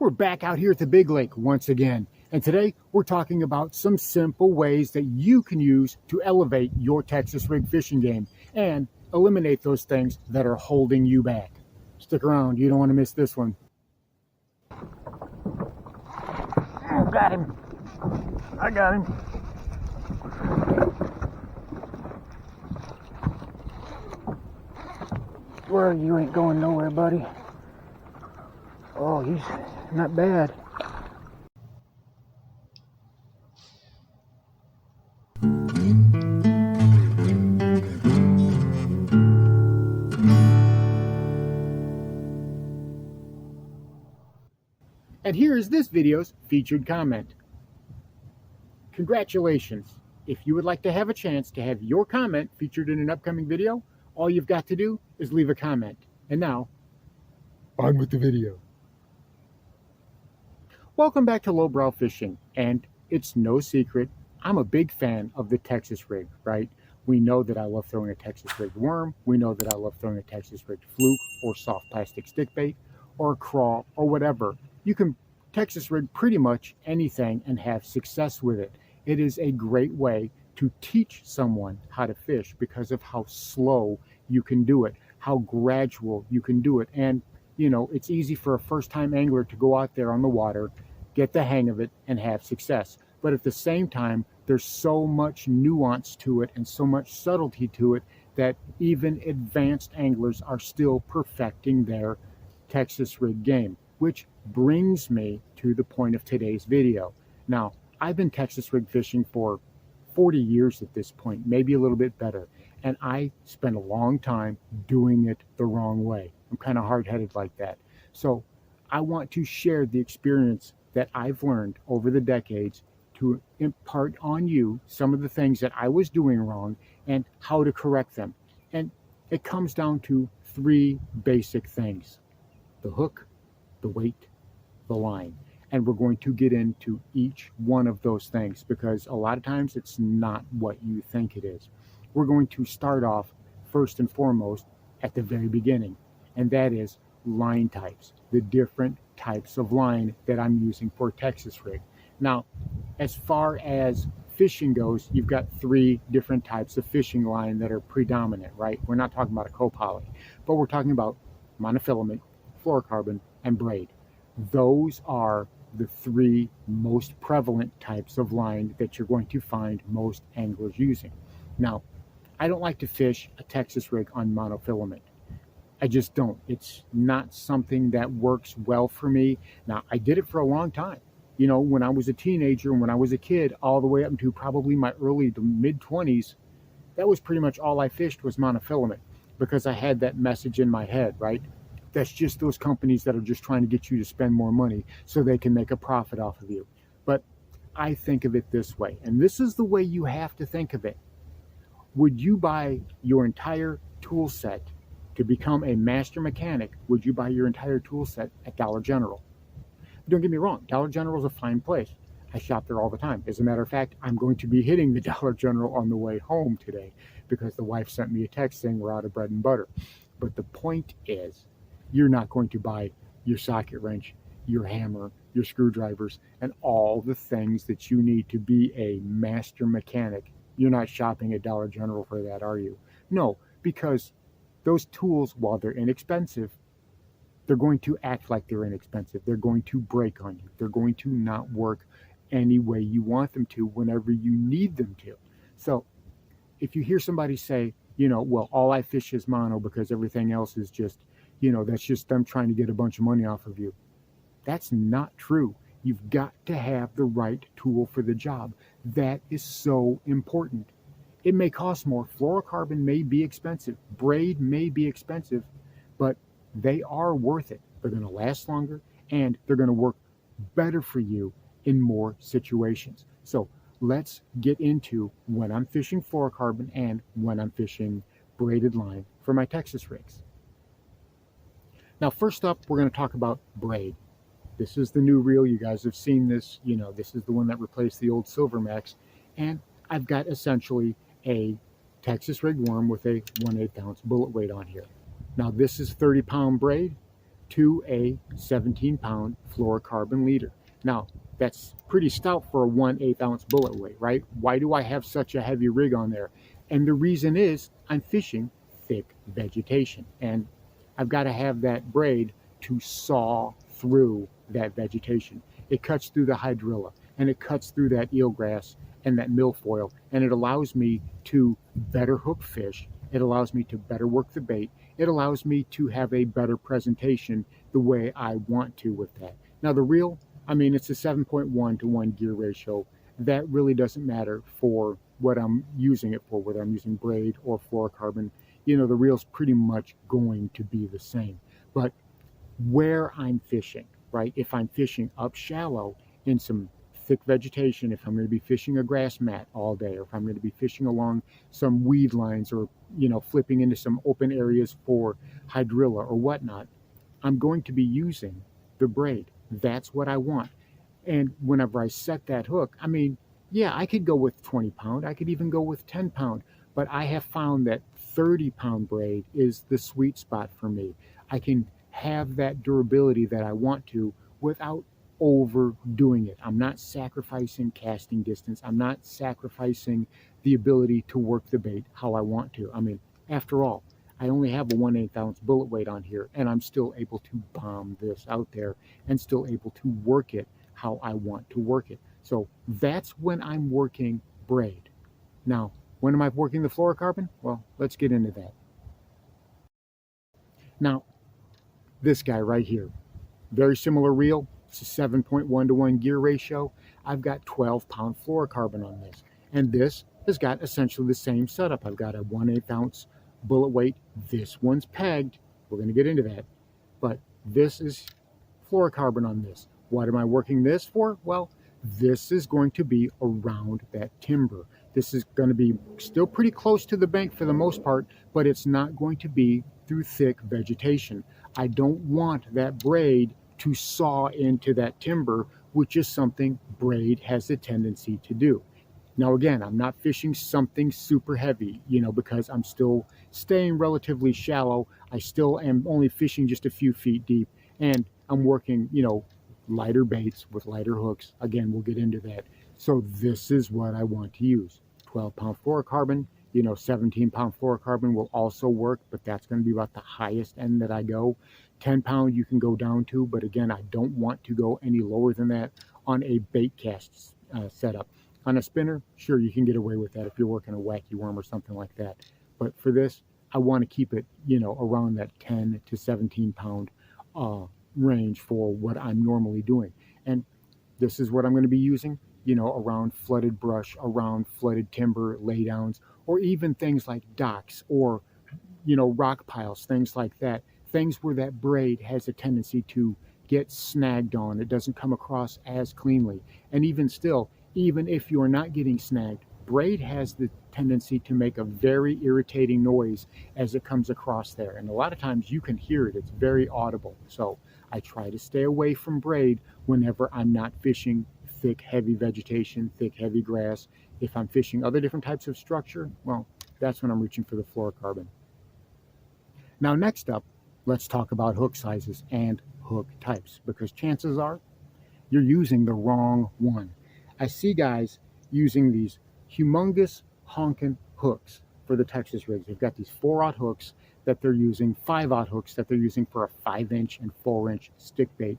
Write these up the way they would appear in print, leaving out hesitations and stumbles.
We're back out here at the Big Lake once again, and today we're talking about some simple ways that you can use to elevate your Texas rig fishing game and eliminate those things that are holding you back. Stick around, you don't want to miss this one. Oh, got him. I got him. Where you ain't going nowhere, buddy. Oh, he's not bad. And here is this video's featured comment. Congratulations! If you would like to have a chance to have your comment featured in an upcoming video, all you've got to do is leave a comment. And now, on with the video. Welcome back to Lowbrow Fishing, and it's no secret, I'm a big fan of the Texas rig, right? We know that I love throwing a Texas rig worm. We know that I love throwing a Texas rig fluke or soft plastic stick bait or a crawl or whatever. You can Texas rig pretty much anything and have success with it. It is a great way to teach someone how to fish because of how slow you can do it, how gradual you can do it. And you know, it's easy for a first-time angler to go out there on the water, get the hang of it, and have success. But at the same time, there's so much nuance to it and so much subtlety to it that even advanced anglers are still perfecting their Texas rig game, which brings me to the point of today's video. Now, I've been Texas rig fishing for 40 years at this point, maybe a little bit better, and I spent a long time doing it the wrong way. I'm kind of hard-headed like that. So I want to share the experience that I've learned over the decades to impart on you some of the things that I was doing wrong and how to correct them. And it comes down to three basic things: the hook, the weight, the line. And we're going to get into each one of those things because a lot of times it's not what you think it is. We're going to start off first and foremost at the very beginning, and that is line types, the different types of line that I'm using for Texas rig. Now, as far as fishing goes, you've got three different types of fishing line that are predominant, right? We're not talking about a copoly, but we're talking about monofilament, fluorocarbon, and braid. Those are the three most prevalent types of line that you're going to find most anglers using. Now, I don't like to fish a Texas rig on monofilament. I just don't. It's not something that works well for me. Now, I did it for a long time. You know, when I was a teenager and when I was a kid, all the way up into probably my early to mid-20s, that was pretty much all I fished was monofilament because I had that message in my head, right? That's just those companies that are just trying to get you to spend more money so they can make a profit off of you. But I think of it this way, and this is the way you have to think of it. Would you buy your entire tool set to become a master mechanic? Would you buy your entire tool set at Dollar General? Don't get me wrong, Dollar General is a fine place. I shop there all the time. As a matter of fact, I'm going to be hitting the Dollar General on the way home today because the wife sent me a text saying we're out of bread and butter. But the point is, you're not going to buy your socket wrench, your hammer, your screwdrivers, and all the things that you need to be a master mechanic. You're not shopping at Dollar General for that, are you? No, because those tools, while they're inexpensive, they're going to act like they're inexpensive. They're going to break on you. They're going to not work any way you want them to whenever you need them to. So if you hear somebody say, you know, well, all I fish is mono because everything else is just, you know, that's just them trying to get a bunch of money off of you. That's not true. You've got to have the right tool for the job. That is so important. It may cost more. Fluorocarbon may be expensive. Braid may be expensive, but they are worth it. They're going to last longer and they're going to work better for you in more situations. So let's get into when I'm fishing fluorocarbon and when I'm fishing braided line for my Texas rigs. Now, first up, we're going to talk about braid. This is the new reel. You guys have seen this. You know, this is the one that replaced the old Silvermax. And I've got essentially a Texas rig worm with a 1/8 ounce bullet weight on here. Now, this is 30-pound braid. to a 17-pound fluorocarbon leader. Now, that's pretty stout for a 1/8 ounce bullet weight, right? Why do I have such a heavy rig on there? And the reason is I'm fishing thick vegetation, and I've got to have that braid to saw through that vegetation. It cuts through the hydrilla, and it cuts through that eelgrass and that milfoil, and it allows me to better hook fish. It allows me to better work the bait. It allows me to have a better presentation the way I want to with that. Now the reel, I mean, it's a 7.1 to 1 gear ratio. That really doesn't matter for what I'm using it for, whether I'm using braid or fluorocarbon. You know, the reel's pretty much going to be the same. But where I'm fishing, right? If I'm fishing up shallow in some thick vegetation, if I'm going to be fishing a grass mat all day, or if I'm going to be fishing along some weed lines, or, you know, flipping into some open areas for hydrilla or whatnot, I'm going to be using the braid. That's what I want. And whenever I set that hook, I mean, yeah, I could go with 20 pound. I could even go with 10 pound. But I have found that 30-pound braid is the sweet spot for me. I can have that durability that I want to without overdoing it. I'm not sacrificing casting distance. I'm not sacrificing the ability to work the bait how I want to. I mean, after all, I only have a 1/8 ounce bullet weight on here, and I'm still able to bomb this out there and still able to work it how I want to work it. So that's when I'm working braid. Now, when am I working the fluorocarbon? Well, let's get into that. Now, this guy right here, very similar reel. It's a 7.1 to 1 gear ratio. I've got 12-pound fluorocarbon on this. And this has got essentially the same setup. I've got a 1/8 ounce bullet weight. This one's pegged. We're going to get into that. But this is fluorocarbon on this. What am I working this for? Well, this is going to be around that timber. This is going to be still pretty close to the bank for the most part, but it's not going to be through thick vegetation. I don't want that braid to saw into that timber, which is something braid has a tendency to do. Now, again, I'm not fishing something super heavy, you know, because I'm still staying relatively shallow. I still am only fishing just a few feet deep, and I'm working, you know, lighter baits with lighter hooks. Again, we'll get into that. So this is what I want to use. 12-pound fluorocarbon, you know, 17-pound fluorocarbon will also work, but that's going to be about the highest end that I go. 10-pound you can go down to, but again, I don't want to go any lower than that on a bait cast setup. On a spinner, sure, you can get away with that if you're working a wacky worm or something like that. But for this, I want to keep it, you know, around that 10 to 17-pound range for what I'm normally doing. And this is what I'm going to be using, you know, around flooded brush, around flooded timber laydowns, or even things like docks or, you know, rock piles, things like that. Things where that braid has a tendency to get snagged on. It doesn't come across as cleanly. And even still, even if you're not getting snagged, braid has the tendency to make a very irritating noise as it comes across there. And a lot of times you can hear it. It's very audible. So I try to stay away from braid whenever I'm not fishing thick, heavy vegetation, thick, heavy grass. If I'm fishing other different types of structure, well, that's when I'm reaching for the fluorocarbon. Now, next up, let's talk about hook sizes and hook types, because chances are you're using the wrong one. I see guys using these humongous honking hooks for the Texas rigs. They've got these 4/0 hooks that they're using, 5/0 hooks that they're using for a 5-inch and 4-inch stick bait.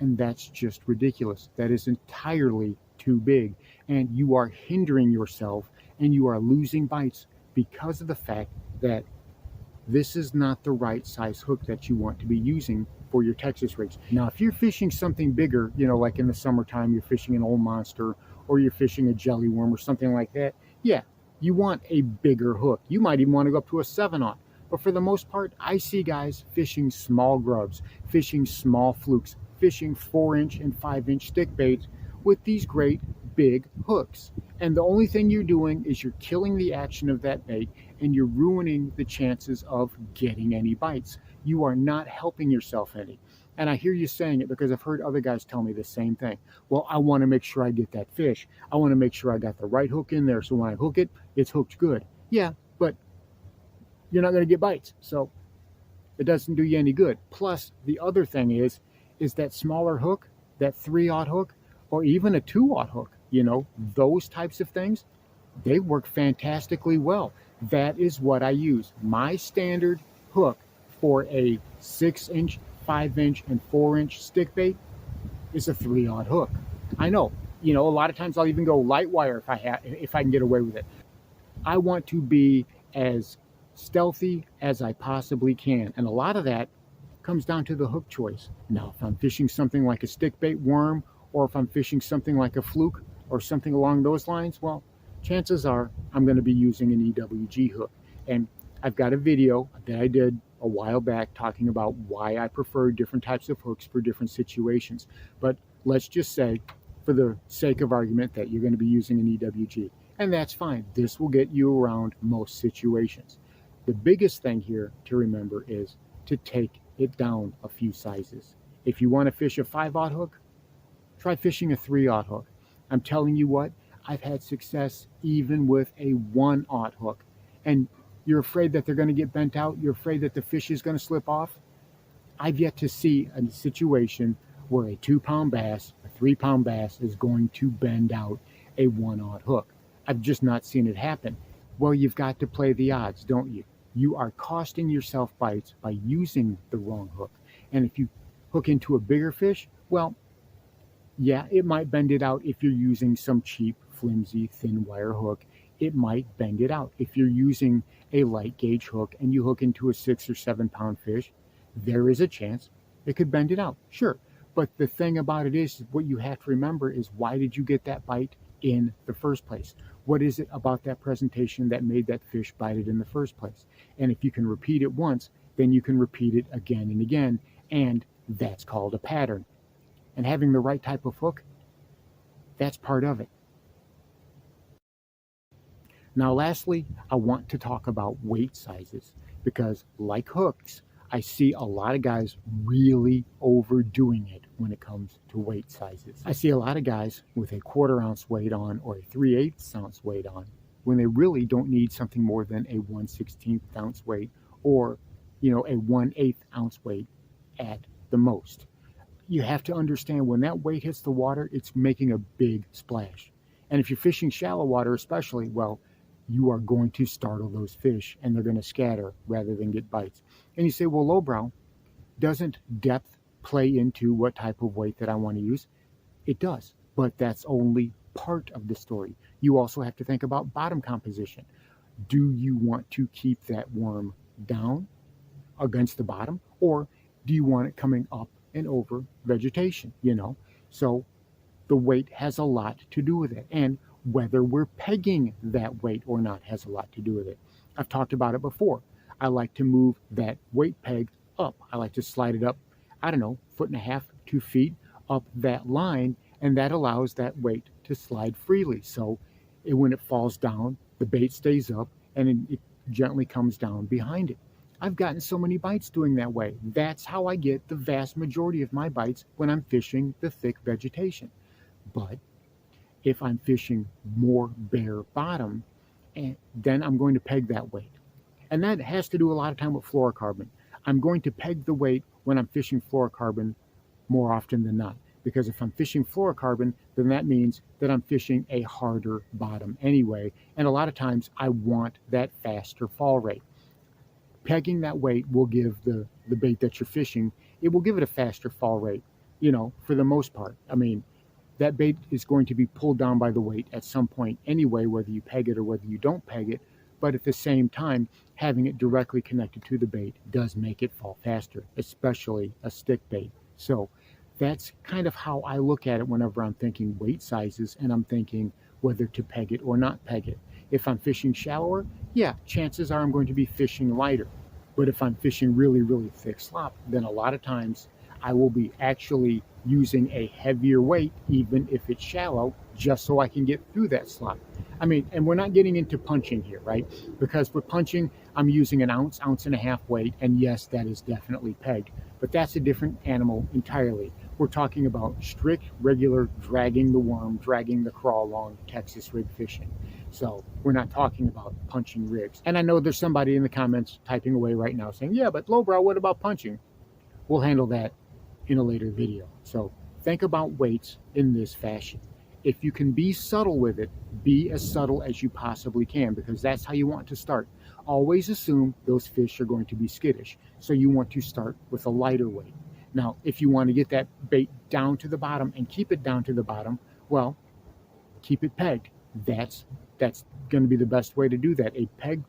And that's just ridiculous. That is entirely too big. And you are hindering yourself and you are losing bites because of the fact that this is not the right size hook that you want to be using for your Texas rigs. Now, if you're fishing something bigger, you know, like in the summertime, you're fishing an old monster or you're fishing a jelly worm or something like that, yeah, you want a bigger hook. You might even want to go up to a 7/0. But for the most part, I see guys fishing small grubs, fishing small flukes, fishing 4-inch and 5-inch stick baits with these great big hooks. And the only thing you're doing is you're killing the action of that bait and you're ruining the chances of getting any bites. You are not helping yourself any. And I hear you saying it because I've heard other guys tell me the same thing. Well, I want to make sure I get that fish. I want to make sure I got the right hook in there so when I hook it, it's hooked good. Yeah, but you're not going to get bites. So It doesn't do you any good. Plus, the other thing is that smaller hook, that 3/0 hook, or even a 2/0 hook, those types of things, they work fantastically well. That is what I use. My standard hook for a 6-inch, 5-inch, and 4-inch stick bait is a 3/0 hook. I know, a lot of times I'll even go light wire if I can get away with it. I want to be as stealthy as I possibly can, and a lot of that comes down to the hook choice. Now, if I'm fishing something like a stick bait worm, or if I'm fishing something like a fluke or something along those lines, well, chances are I'm going to be using an EWG hook. And I've got a video that I did a while back talking about why I prefer different types of hooks for different situations. But let's just say, for the sake of argument, that you're going to be using an EWG. And that's fine. This will get you around most situations. The biggest thing here to remember is to take it down a few sizes. If you want to fish a 5/0 hook, try fishing a 3/0 hook. I'm telling you what, I've had success even with a 1/0 hook. And you're afraid that they're going to get bent out? You're afraid that the fish is going to slip off? I've yet to see a situation where a 2-pound bass, a 3-pound bass is going to bend out a 1/0 hook. I've just not seen it happen. Well, you've got to play the odds, don't you? You are costing yourself bites by using the wrong hook. And if you hook into a bigger fish, well, yeah, it might bend it out if you're using some cheap, flimsy, thin wire hook. It might bend it out. If you're using a light gauge hook and you hook into a 6 or 7-pound fish, there is a chance it could bend it out. Sure. But the thing about it is, what you have to remember is, why did you get that bite in the first place? What is it about that presentation that made that fish bite it in the first place? And if you can repeat it once, then you can repeat it again and again. And that's called a pattern. And having the right type of hook, that's part of it. Now, lastly, I want to talk about weight sizes, because like hooks, I see a lot of guys really overdoing it when it comes to weight sizes. I see a lot of guys with a 1/4 ounce weight on or a 3/8 ounce weight on when they really don't need something more than a 1/16 ounce weight, or, a 1/8 ounce weight at the most. You have to understand, when that weight hits the water, it's making a big splash. And if you're fishing shallow water especially, well, you are going to startle those fish and they're going to scatter rather than get bites. And you say, well, lowbrow, doesn't depth play into what type of weight that I want to use? It does, but that's only part of the story. You also have to think about bottom composition. Do you want to keep that worm down against the bottom, or do you want it coming up and over vegetation? So the weight has a lot to do with it, and whether we're pegging that weight or not has a lot to do with it. I've talked about it before. I like to move that weight peg up. I like to slide it up, 1.5 feet, 2 feet up that line, and that allows that weight to slide freely. So when it falls down, the bait stays up and it gently comes down behind it. I've gotten so many bites doing that way. That's how I get the vast majority of my bites when I'm fishing the thick vegetation. But if I'm fishing more bare bottom, then I'm going to peg that weight. And that has to do a lot of time with fluorocarbon. I'm going to peg the weight when I'm fishing fluorocarbon more often than not. Because if I'm fishing fluorocarbon, then that means that I'm fishing a harder bottom anyway. And a lot of times I want that faster fall rate. Pegging that weight will give the bait that you're fishing, it will give it a faster fall rate, for the most part. That bait is going to be pulled down by the weight at some point anyway, whether you peg it or whether you don't peg it. But at the same time, having it directly connected to the bait does make it fall faster, especially a stick bait. So that's kind of how I look at it whenever I'm thinking weight sizes and I'm thinking whether to peg it or not peg it. If I'm fishing shallower, yeah, chances are I'm going to be fishing lighter. But if I'm fishing really, really thick slop, then a lot of times I will be actually using a heavier weight, even if it's shallow, just so I can get through that slop. And we're not getting into punching here, right? Because with punching, I'm using an ounce, 1.5 ounce weight, and yes, that is definitely pegged. But that's a different animal entirely. We're talking about strict, regular dragging the worm, dragging the crawl along Texas rig fishing. So we're not talking about punching rigs. And I know there's somebody in the comments typing away right now saying, yeah, but lowbrow, what about punching? We'll handle that in a later video. So think about weights in this fashion. If you can be subtle with it, be as subtle as you possibly can, because that's how you want to start. Always assume those fish are going to be skittish. So you want to start with a lighter weight. Now, if you want to get that bait down to the bottom and keep it down to the bottom, well, keep it pegged. That's going to be the best way to do that. A pegged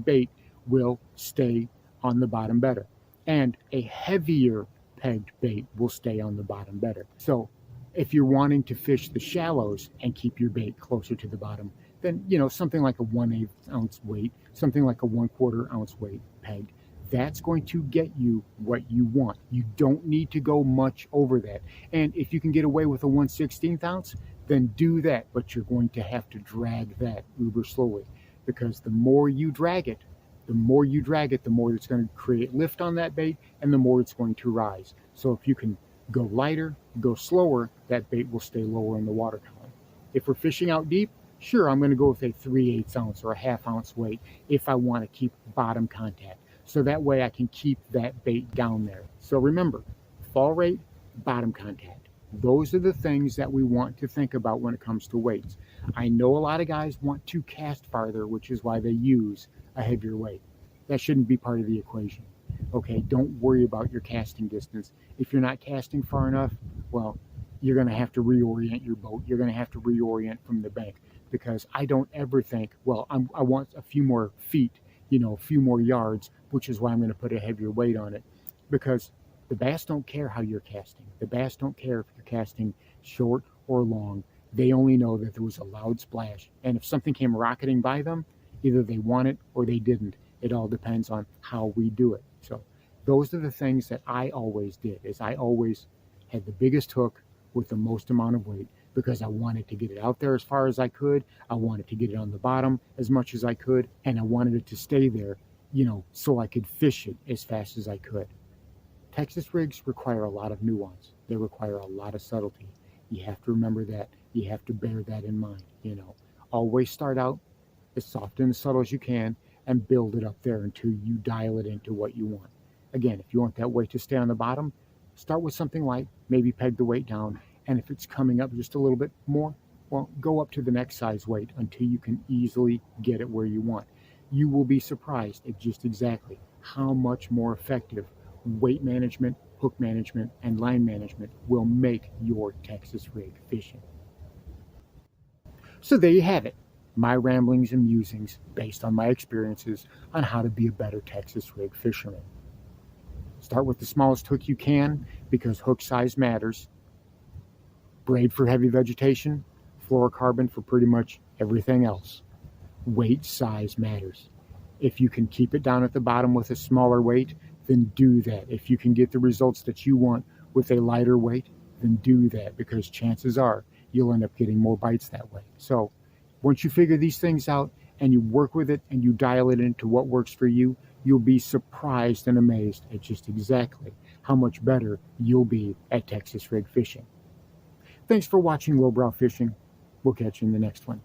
bait will stay on the bottom better, and a heavier pegged bait will stay on the bottom better. So if you're wanting to fish the shallows and keep your bait closer to the bottom, then something like a 1/8 ounce weight, something like a 1/4 ounce weight pegged, that's going to get you what you want. You don't need to go much over that. And if you can get away with a 1/16 ounce, then do that, but you're going to have to drag that uber slowly, because the more you drag it, the more it's going to create lift on that bait, and the more it's going to rise. So if you can go lighter, go slower, that bait will stay lower in the water column. If we're fishing out deep, sure, I'm going to go with a 3/8 ounce or a 1/2 ounce weight if I want to keep bottom contact. So that way I can keep that bait down there. So remember, fall rate, bottom contact. Those are the things that we want to think about when it comes to weights. I know a lot of guys want to cast farther, which is why they use a heavier weight. That shouldn't be part of the equation. Okay, don't worry about your casting distance. If you're not casting far enough, well, you're going to have to reorient your boat. You're going to have to reorient from the bank, because I don't ever think, well, I want a few more feet, a few more yards, which is why I'm going to put a heavier weight on it, because the bass don't care how you're casting. The bass don't care if you're casting short or long. They only know that there was a loud splash. And if something came rocketing by them, either they want it or they didn't. It all depends on how we do it. So those are the things that I always did, is I always had the biggest hook with the most amount of weight, because I wanted to get it out there as far as I could. I wanted to get it on the bottom as much as I could, and I wanted it to stay there, so I could fish it as fast as I could. Texas rigs require a lot of nuance. They require a lot of subtlety. You have to remember that. You have to bear that in mind. Always start out as soft and as subtle as you can, and build it up there until you dial it into what you want. Again, if you want that weight to stay on the bottom, start with something light, maybe peg the weight down, and if it's coming up just a little bit more, well, go up to the next size weight until you can easily get it where you want. You will be surprised at just exactly how much more effective weight management, hook management, and line management will make your Texas rig fishing. So there you have it, my ramblings and musings based on my experiences on how to be a better Texas rig fisherman. Start with the smallest hook you can, because hook size matters. Braid for heavy vegetation, fluorocarbon for pretty much everything else. Weight size matters. If you can keep it down at the bottom with a smaller weight, then do that. If you can get the results that you want with a lighter weight, then do that, because chances are you'll end up getting more bites that way. So once you figure these things out and you work with it and you dial it into what works for you, you'll be surprised and amazed at just exactly how much better you'll be at Texas rig fishing. Thanks for watching Lowbrow Fishing. We'll catch you in the next one.